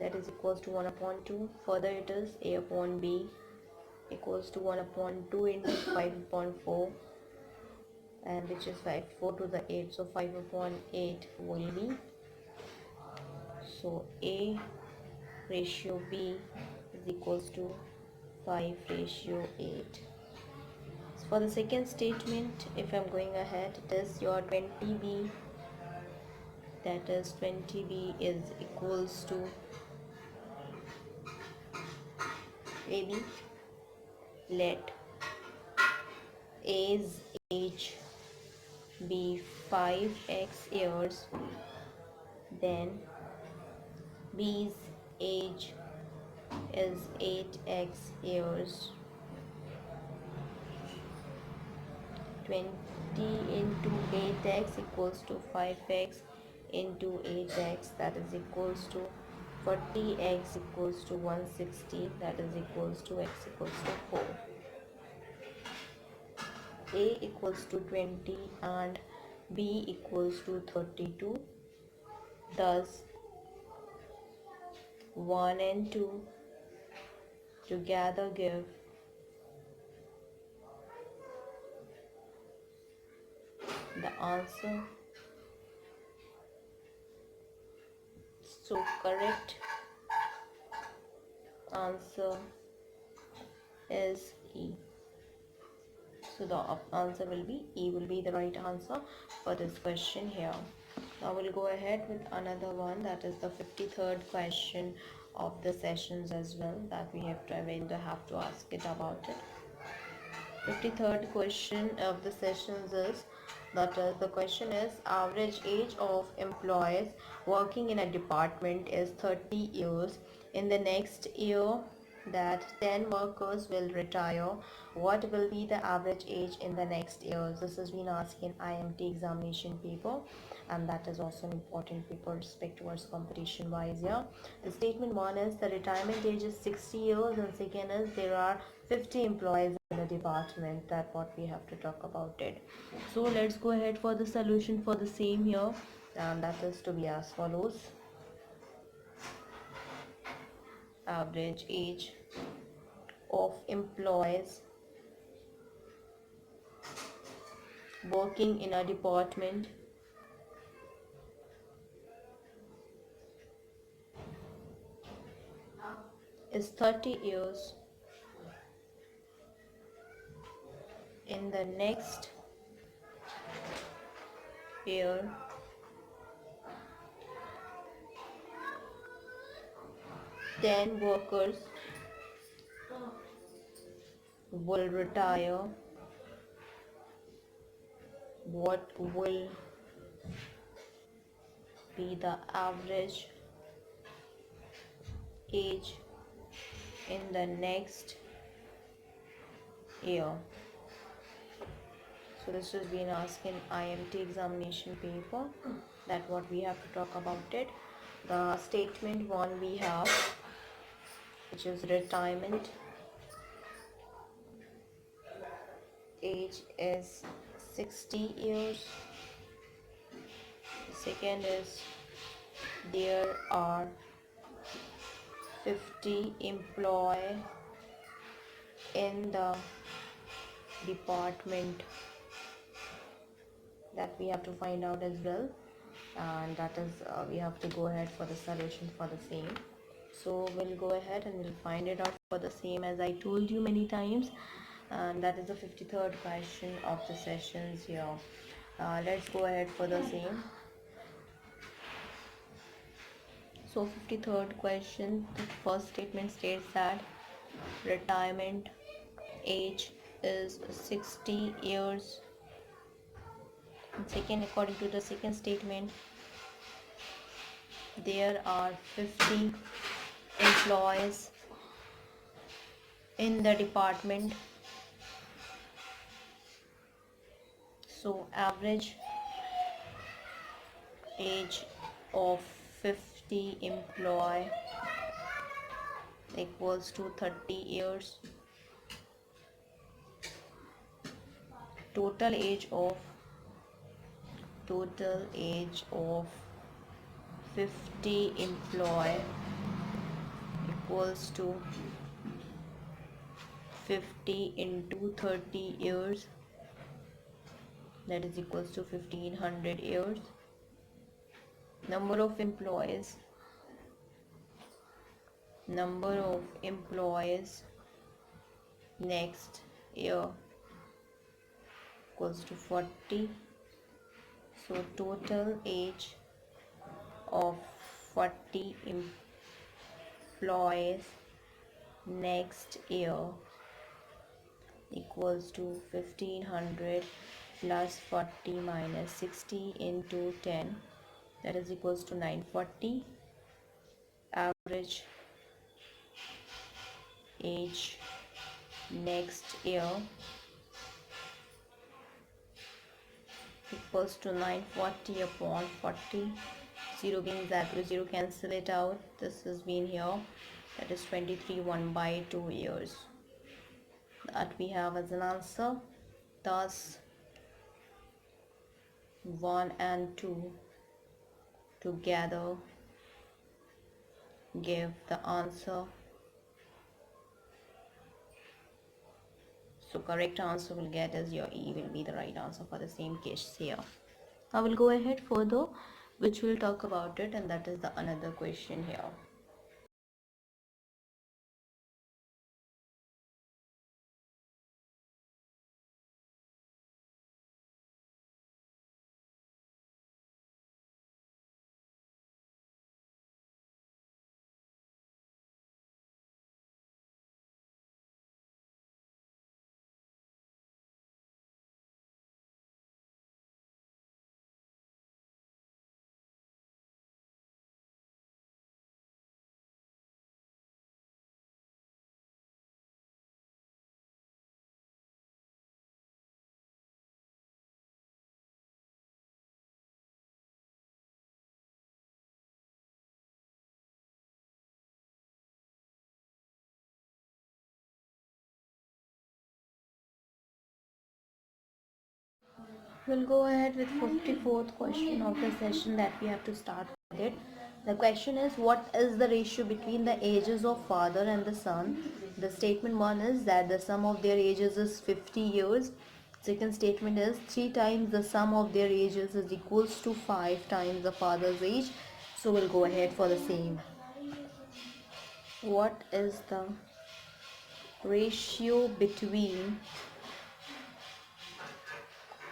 that is equals to 1/2. Further it is A upon B equals to 1/2 into 5 upon 4, and which is 4 to the 8, so 5 upon 8 will be, so A ratio B is equals to 5:8. So for the second statement, if I'm going ahead, it is your 20B, that is 20B is equals to AB. Let A's age be 5x years, then B's age is 8x years. 20 into 8x equals to 5x, into 8x, that is equals to 40x equals to 160, that is equals to x equals to 4. A equals to 20 and B equals to 32. Thus 1 and 2 together give the answer. So correct answer is E. So the answer will be E, will be the right answer for this question here. Now we'll go ahead with another one, that is the 53rd question of the sessions as well, that we have to ask it about it. 53rd question of the sessions is that the question is, average age of employees working in a department is 30 years. In the next year that 10 workers will retire, what will be the average age in the next year? This has been asked in IMT examination paper, and that is also an important paper respect towards competition wise. Yeah, the statement one is the retirement age is 60 years, and second is there are 50 employees in the department. That what we have to talk about it. So let's go ahead for the solution for the same here, and that is to be as follows. Average age of employees working in a department is 30 years. In the next year ten workers will retire. What will be the average age in the next year? So this has been asked in IMT examination paper, that what we have to talk about it. The statement one we have, which is retirement age is 60 years. Second is there are 50 employees in the department, that we have to find out as well, and that is we have to go ahead for the solution for the same. So we'll go ahead and we'll find it out for the same, as I told you many times, and that is the 53rd question of the sessions here. Let's go ahead for the same. So 53rd question, the first statement states that retirement age is 60 years. And second, according to the second statement, there are 50 employees in the department. So average age of 50 employee equals to 30 years. Total age of 50 employee equals to 50 into 30 years, that is equals to 1500 years. Number of employees next year equals to 40. So total age of 40 employees next year equals to 1500 plus 40 minus 60 into 10, that is equals to 940. Average age next year equals to 940 upon 40, 0 being 0, 0 cancel it out. This has been here, that is 23 1/2 years that we have as an answer. Thus 1 and 2 together give the answer. So correct answer will get as your E will be the right answer for the same case here. I will go ahead further, which we'll talk about it, and that is the another question here. We'll go ahead with 54th question of the session that we have to start with it. The question is, what is the ratio between the ages of father and the son? The statement 1 is that the sum of their ages is 50 years. Second statement is 3 times the sum of their ages is equals to 5 times the father's age. So we'll go ahead for the same. What is the ratio between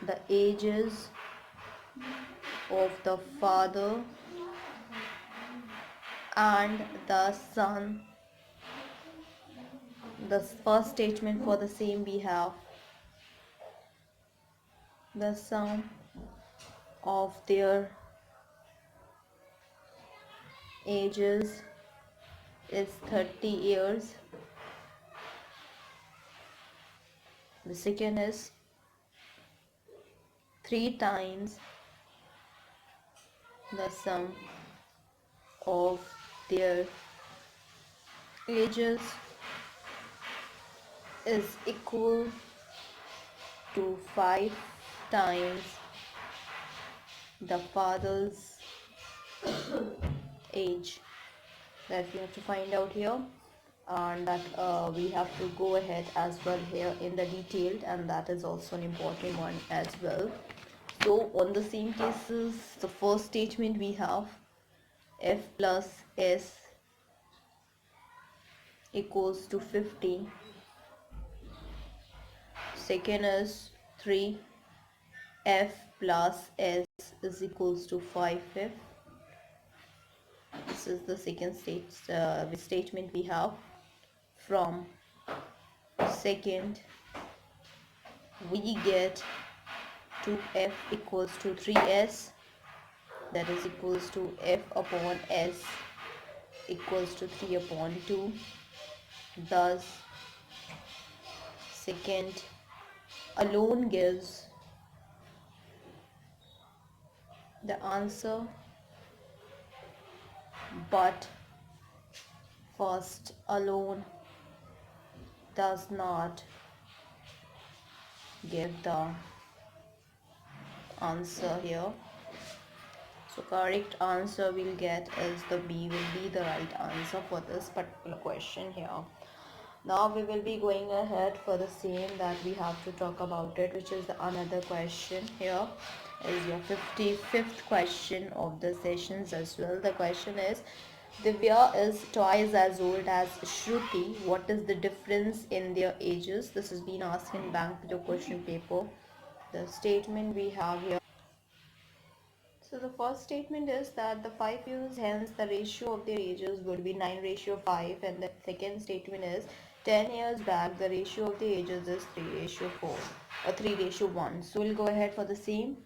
the ages of the father and the son? The first statement for the same, we have the sum of their ages is 30 years. The second is 3 times the sum of their ages is equal to 5 times the father's age. That we have to find out here, and that we have to go ahead as well here in the detailed, and that is also an important one as well. So on the same cases, the first statement we have f plus s equals to 50. Second is 3 f plus s is equals to 5f. This is the second statement we have. From second we get 2f equals to 3s, that is equals to f upon s equals to 3 upon 2. Thus second alone gives the answer, but first alone does not give the answer here. So correct answer we'll get is the B will be the right answer for this particular question here. Now we will be going ahead for the same that we have to talk about it, which is the another question here is your 55th question of the sessions as well. The question is, Divya is twice as old as Shruti. What is the difference in their ages? This has been asked in bank with your question paper. The statement we have here. So the first statement is that the 5 years, hence the ratio of their ages would be 9:5, and the second statement is 10 years back the ratio of the ages is 3:4 or 3:1. So we'll go ahead for the same.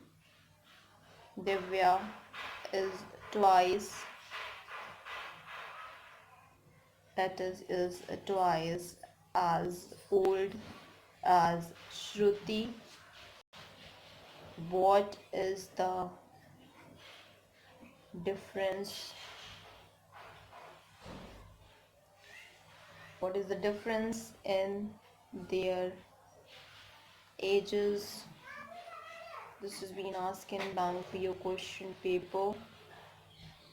Divya is twice, that is twice as old as Shruti. What is the difference, what is the difference in their ages. This has been asked in bank for your question paper.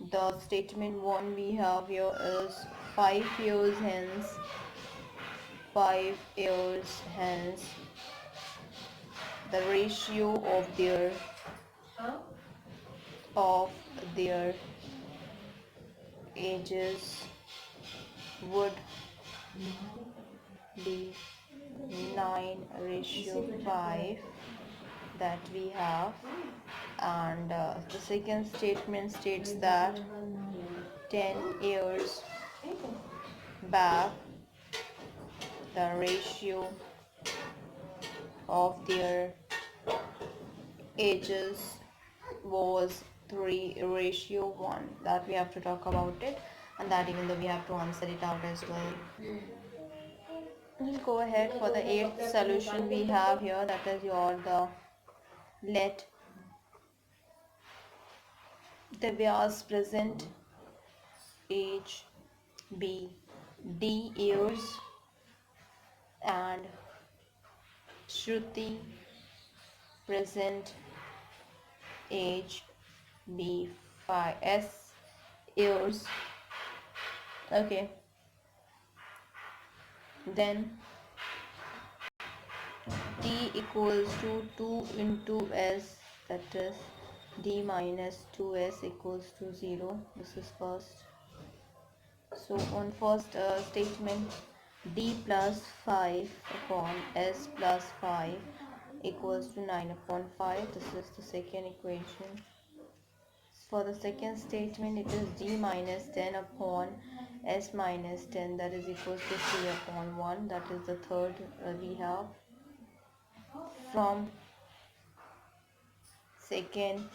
The statement 1 we have here is 5 years hence, 5 years hence, the ratio of their ages would be 9:5 that we have. And the second statement states that 10 years back the ratio of their ages was 3:1. That we have to talk about it, and that even though we have to answer it out as well. We'll go ahead for the 8th solution we have here, that is let Divya's present age be D years and Shruti present age be 5 S years. Okay, then D equals to 2 into S, that is D minus 2S equals to 0. This is first. So on first statement, D plus 5 upon S plus 5 equals to 9 upon 5. This is the second equation. For the second statement, it is D minus 10 upon S minus 10, that is equals to 3 upon 1. That is the third we have. From second,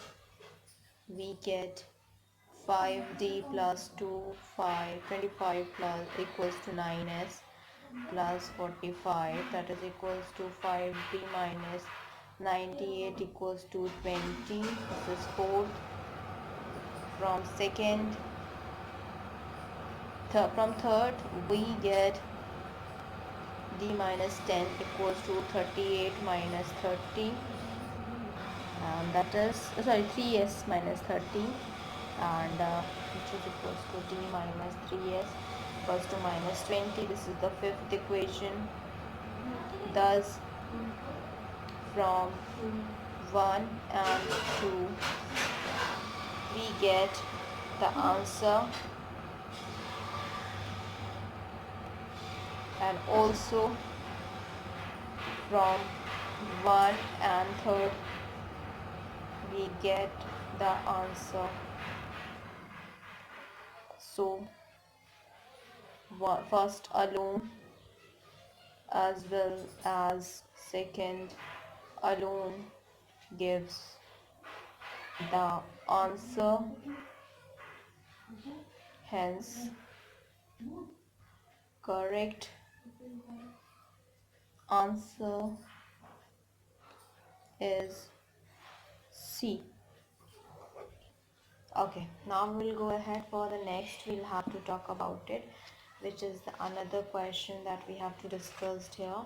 we get 5D plus 2, 25 plus equals to 9S plus 45, that is equals to 5D minus 98 equals to 20. This is fourth. From second, from third, we get D minus 10 equals to 38 minus 30, and that is 3S minus 30, and which is equals to D minus 3S equals to minus 20. This is the fifth equation. Thus from 1 and 2 we get the answer, and also from 1 and 3 we get the answer. So first alone as well as second alone gives the answer. Hence, correct answer is C. Okay, now we'll go ahead for the next. We'll have to talk about it, which is another question that we have to discuss here,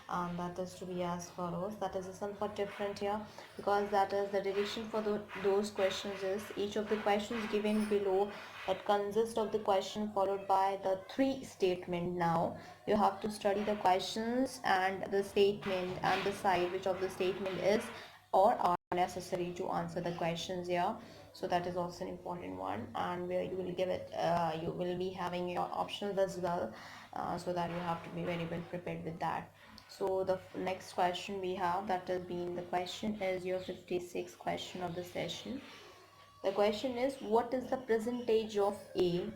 and that is to be as follows. That is somewhat different here, because that is the direction for those questions is each of the questions given below that consist of the question followed by the 3 statement. Now you have to study the questions and the statement and decide which of the statement is or are necessary to answer the questions here. So that is also an important one, and where you will give it you will be having your options as well, so that you have to be very well prepared with that. So the next question we have, that has been the question, is your 56th question of the session. The question is, what is the present age of A?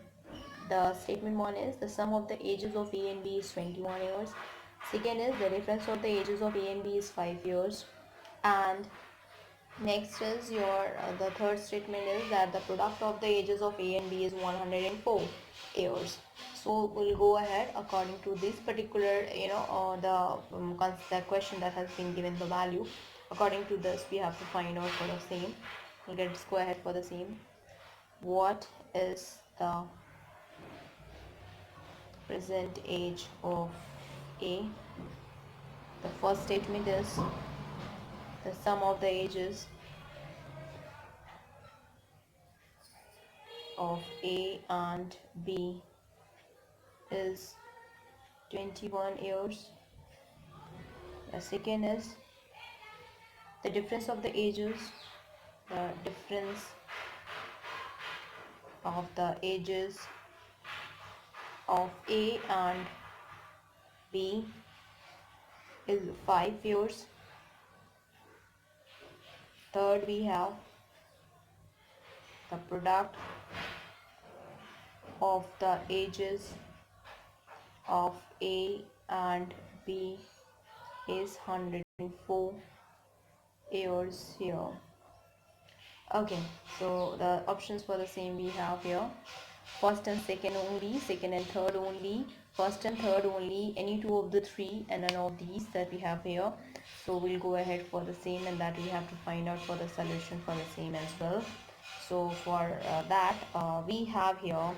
The statement 1 is the sum of the ages of A and B is 21 years. Second is the difference of the ages of A and B is 5 years. And next is your the third statement is that the product of the ages of A and B is 104 years. So we'll go ahead according to this particular the question that has been given the value. According to this we have to find out for the same. Let's go ahead for the same. what is the present age of A? The first statement is the sum of the ages of A and B is 21 years. The second is the difference of the ages, the difference of the ages of A and B is 5 years. Third, we have the product of the ages of A and B is 104 years here. Okay, so the options for the same we have here: first and second only, second and third only, first and third only, any two of the three, and none of these that we have here. So we'll go ahead for the same, and that we have to find out for the solution for the same as well. So for that we have here,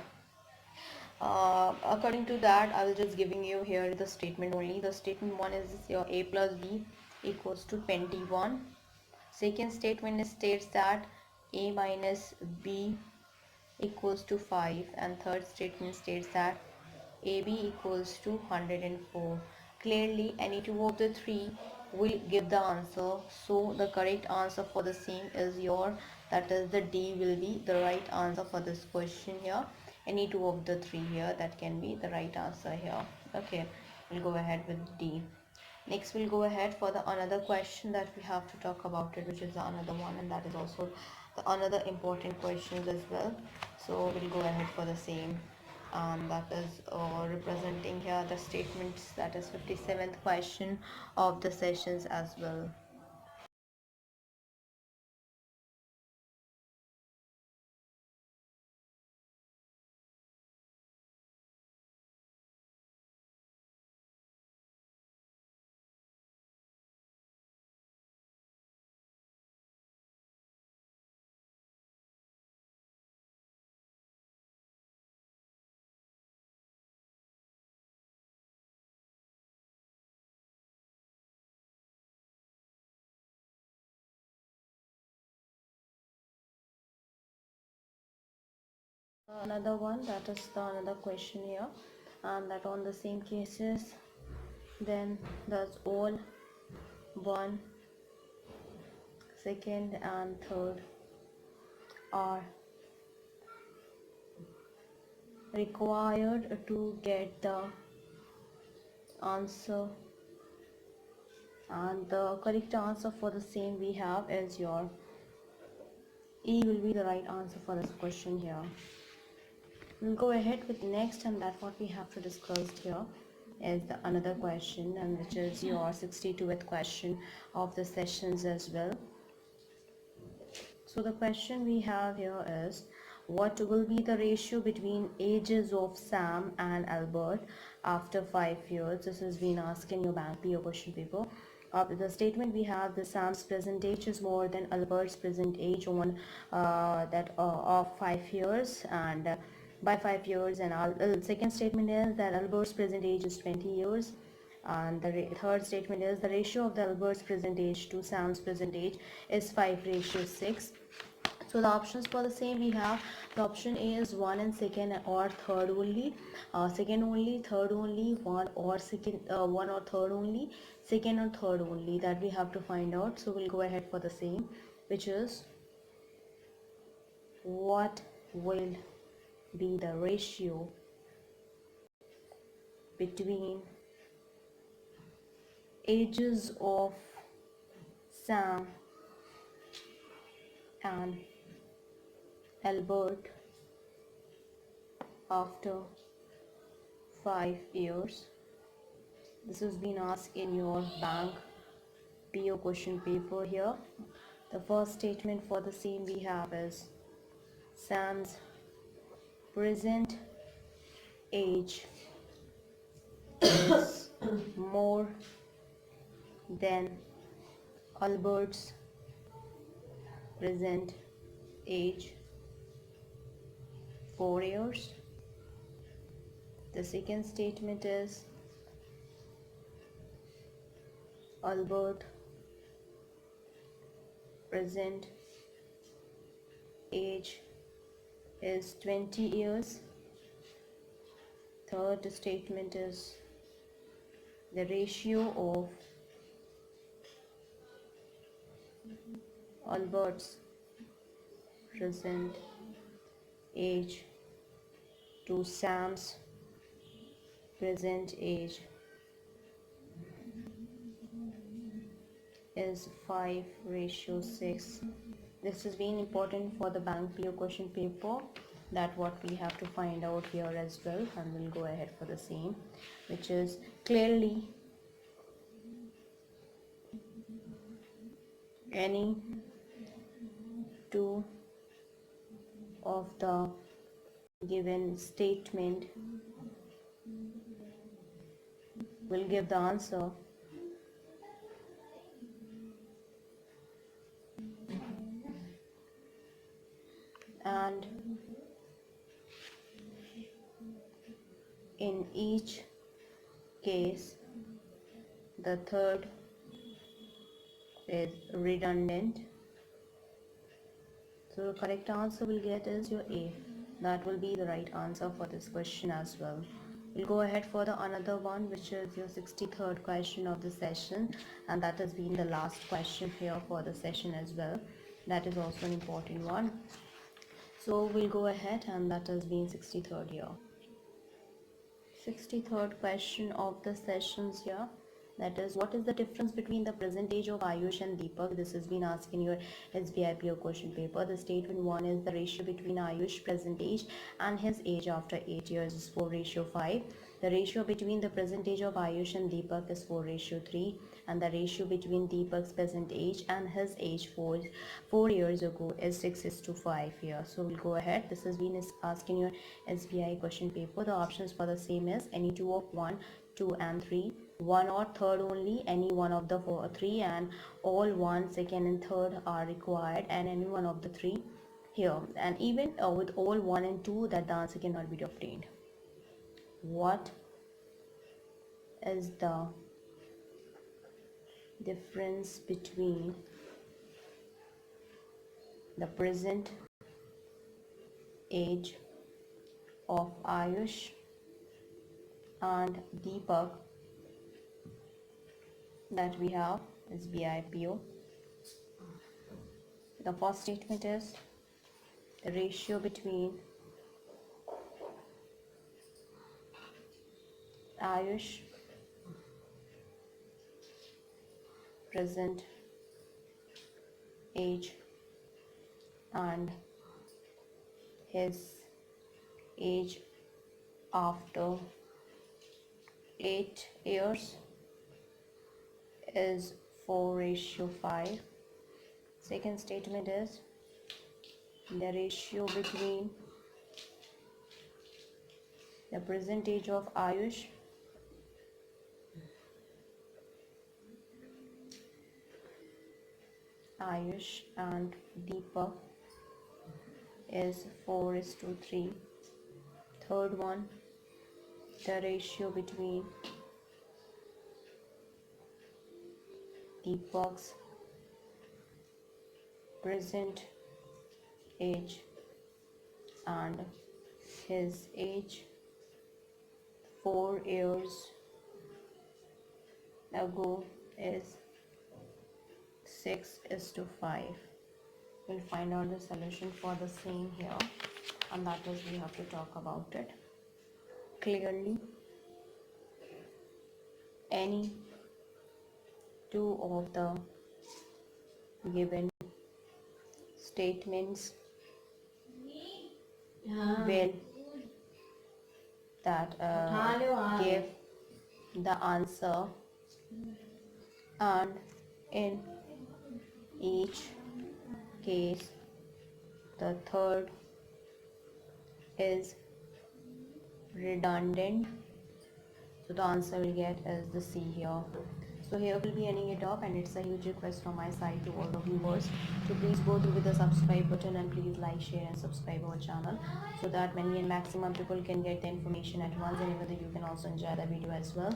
according to that, I will just giving you here the statement only. The statement one is your A plus B equals to 21. Second statement states that A minus B equals to 5, and third statement states that AB equals to 104. Clearly any two of the three will give the answer, so the correct answer for the same is your, that is the D will be the right answer for this question here. Any two of the three here, that can be the right answer here. Okay, we'll go ahead with D. Next we'll go ahead for the another question that we have to talk about it, which is the another one, and that is also the another important questions as well. So we'll go ahead for the same. That is representing here the statements, that is 57th question of the sessions as well. Another one, that is the another question here, and that on the same cases, then that's all one, second and third are required to get the answer, and the correct answer for the same we have is your E will be the right answer for this question here. We'll go ahead with next, and that what we have to discuss here is the another question, and which is your 62th question of the sessions as well. So the question we have here is, what will be the ratio between ages of Sam and Albert after 5 years? This has been asked in your bank PO question paper. The statement we have, the Sam's present age is more than Albert's present age on of 5 years, and by 5 years, and second statement is that Albert's present age is 20 years, and the third statement is the ratio of the Albert's present age to Sam's present age is 5:6. So the options for the same we have, the option A is 1 and second or third only, second only, third only, one or second, one or third only, second or third only, that we have to find out. So we'll go ahead for the same, which is what will be the ratio between ages of Sam and Albert after 5 years. This has been asked in your bank PO question paper here. The first statement for the same we have is Sam's present age is more than Albert's present age. 4 years. The second statement is Albert present age is 20 years. Third statement is the ratio of Albert's present age to Sam's present age is 5:6. This is being important for the bank PO question paper, that what we have to find out here as well, and we'll go ahead for the same, which is clearly any two of the given statement will give the answer and in each case the third is redundant. So the correct answer we'll get is your A. That will be the right answer for this question as well. We'll go ahead for the another one, which is your 63rd question of the session, and that has been the last question here for the session as well. That is also an important one. So we'll go ahead, and that has been 63rd here. 63rd question of the sessions here. That is, what is the difference between the present age of Ayush and Deepak? This has been asked in your SBI PO question paper. The statement 1 is the ratio between Ayush present age and his age after 8 years is 4:5. The ratio between the present age of Ayush and Deepak is 4:3, and the ratio between Deepak's present age and his age 4 years ago is 6:5 here. So we'll go ahead. This has been asked in your SBI question paper. The options for the same is any two of 1, 2 and 3, 1 or third only, any one of the 3, and all 1, 2nd and 3rd are required, and any one of the 3 here, and even with all 1 and 2 that the answer cannot be obtained. What is the difference between the present age of Ayush and Deepak that we have is BIPO? The first statement is the ratio between Ayush present age and his age after 8 years is 4:5. Second statement is the ratio between the present age of Ayush and Deepak is 4:3. Third one, the ratio between Deepak's present age and his age 4 years ago is 6:5. We'll find out the solution for the same here, and that is we have to talk about it clearly. Any two of the given statements will that give the answer, and in each case the third is redundant. So the answer we get is the C here. So here we'll be ending it up, and it's a huge request from my side to all the viewers to please go through with the subscribe button and please like, share and subscribe our channel so that many and maximum people can get the information at once, and even you can also enjoy the video as well.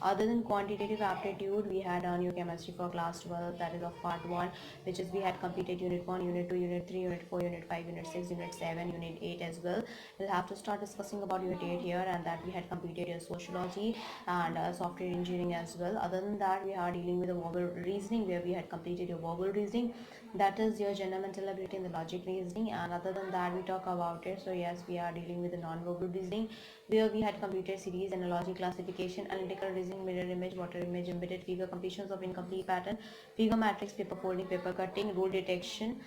Other than quantitative aptitude, we had on your chemistry for class 12, that is of part 1, which is we had completed unit 1, unit 2, unit 3, unit 4, unit 5, unit 6, unit 7, unit 8 as well. We'll have to start discussing about unit 8 here, and that we had completed your sociology and software engineering as well. Other than that, we are dealing with the verbal reasoning, where we had completed your verbal reasoning, that is your general mental ability and the logic reasoning. And other than that, we talk about it. So yes, we are dealing with the non-verbal reasoning, where we had completed series, analogy, classification, analytical reasoning, mirror image, water image, embedded figure, completions of incomplete pattern, figure matrix, paper folding, paper cutting, rule detection,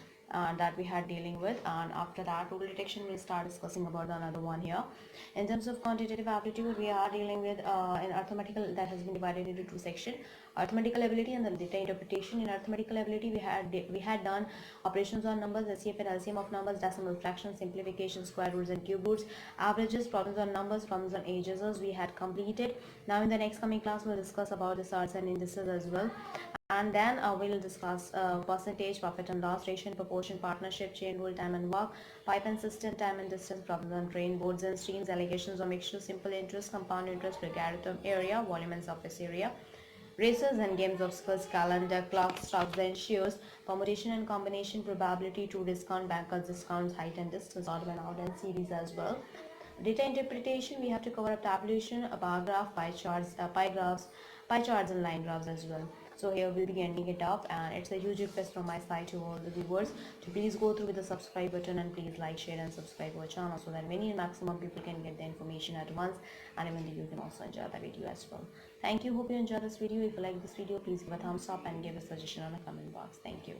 that we had dealing with. And after that rule detection, we'll start discussing about another one here. In terms of quantitative aptitude, we are dealing with an arithmetical that has been divided into two sections: arithmetical ability and the data interpretation. In arithmetical ability, we had done operations on numbers, SCF and LCM of numbers, decimal fractions, simplification, square roots and cube roots, averages, problems on numbers, problems on ages we had completed. Now in the next coming class, we'll discuss about the SARs and indices as well. And then we'll discuss percentage, profit and loss, ratio and proportion, partnership, chain rule, time and work, pipe and system, time and distance, problems on train, boards and streams, allegations or mixture, simple interest, compound interest, logarithm, area, volume and surface area, races and games of skills, calendar, clocks, stocks and shares, permutation and combination, probability, true discount, bankers discounts, height and distance, odd and out and series as well. Data interpretation, we have to cover up tabulation, a bar graph, pie charts, pie charts and line graphs as well. So here we'll be ending it up, and it's a huge request from my side to all the viewers to please go through with the subscribe button and please like, share and subscribe our channel so that many and maximum people can get the information at once, and even you can also enjoy the video as well. Thank you. Hope you enjoy this video. If you like this video, please give a thumbs up and give a suggestion on the comment box. Thank you.